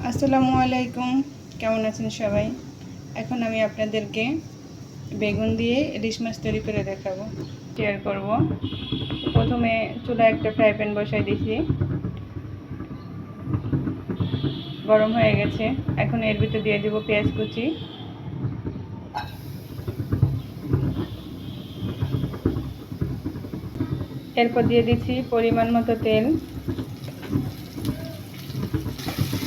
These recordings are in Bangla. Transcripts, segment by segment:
আসসালামু আলাইকুম, কেমন আছেন সবাই? এখন আমি আপনাদেরকে বেগুন দিয়ে ইলিশ মাছ তৈরি করে দেখাবো, শেয়ার করব। প্রথমে চুলায় একটা ফ্রাই প্যান বসাই দিয়েছি, গরম হয়ে গেছে। এখন এর ভিতরে দিয়ে দেব পেঁয়াজ কুচি, এরপর দিয়ে দিচ্ছি পরিমাণ মতো তেল।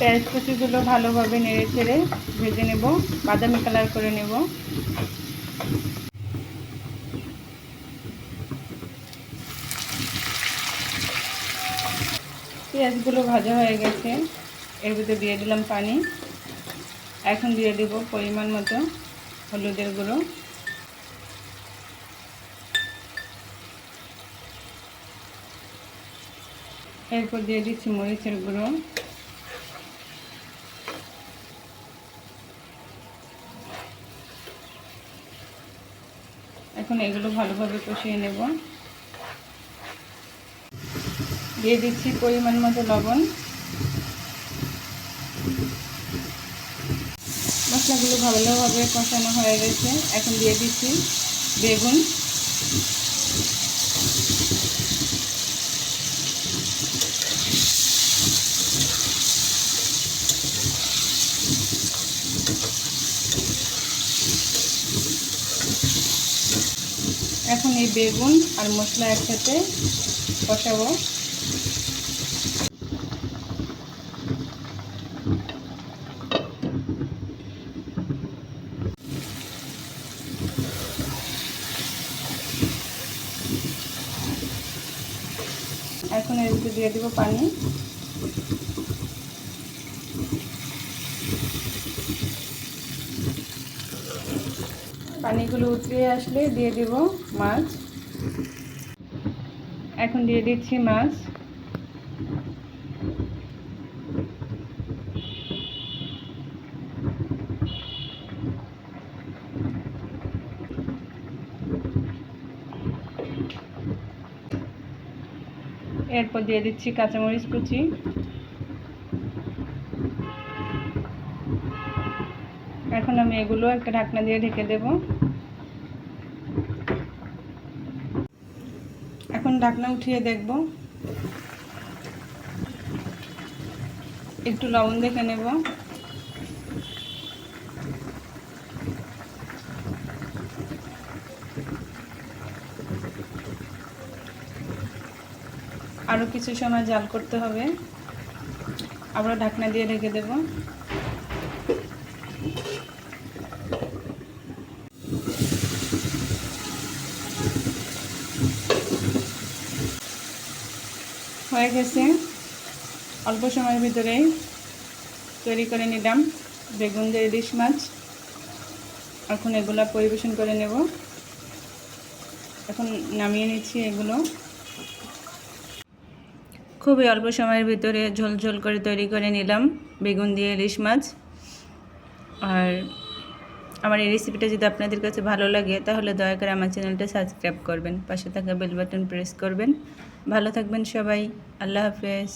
পেঁয়াজ কুচিগুলো ভালোভাবে নেড়ে ছেড়ে ভেজে নেব, বাদামি কালার করে নেব। পেঁয়াজগুলো ভাজা হয়ে গেছে, এর ভিতরে দিয়ে দিলাম পানি। এখন দিয়ে দেব পরিমাণ মতো হলুদের গুঁড়ো, এরপর দিয়ে দিচ্ছি মরিচের গুঁড়ো, এখন এগুলো ভালোভাবে কষিয়ে নেব। দিয়ে দিচ্ছি পরিমাণ মতো লবণ। মশলাগুলো ভালোভাবে কষানো হয়ে গেছে, এখন দিয়ে দিচ্ছি বেগুন। এখন এই বেগুন আর মশলা একসাথে কষাবো। এখন এর ভিতরে দিয়ে দেবো পানি। পানিগুলো উতরিয়ে আসলে দিয়ে দেব মাছ। এখন দিয়ে দিচ্ছি মাছ। এরপর দিয়ে দিচ্ছি কাঁচামরিচ কুচি। এখন আমি এগুলো একটা ঢাকনা দিয়ে ঢেকে দেব। এখন ঢাকনা উঠিয়ে দেখব, একটু লবণ দেখে নেব। আরও কিছু সময় জাল করতে হবে, আবার ঢাকনা দিয়ে ঢেকে দেব। হয়ে গেছে, অল্প সময়ের ভিতরেই তৈরি করে নিলাম বেগুন দিয়ে ইলিশ মাছ। এখন এগুলো পরিবেশন করে নেব। এখন নামিয়ে নিচ্ছি এগুলো। খুবই অল্প সময়ের ভিতরে ঝোল করে তৈরি করে নিলাম বেগুন দিয়ে ইলিশ মাছ। আর আমার এই রেসিপিটা যদি আপনাদের কাছে ভালো লাগে তাহলে দয়া করে আমার চ্যানেলটা সাবস্ক্রাইব করবেন, পাশে থাকা বেল বাটন প্রেস করবেন। ভালো থাকবেন সবাই, আল্লাহ হাফেজ।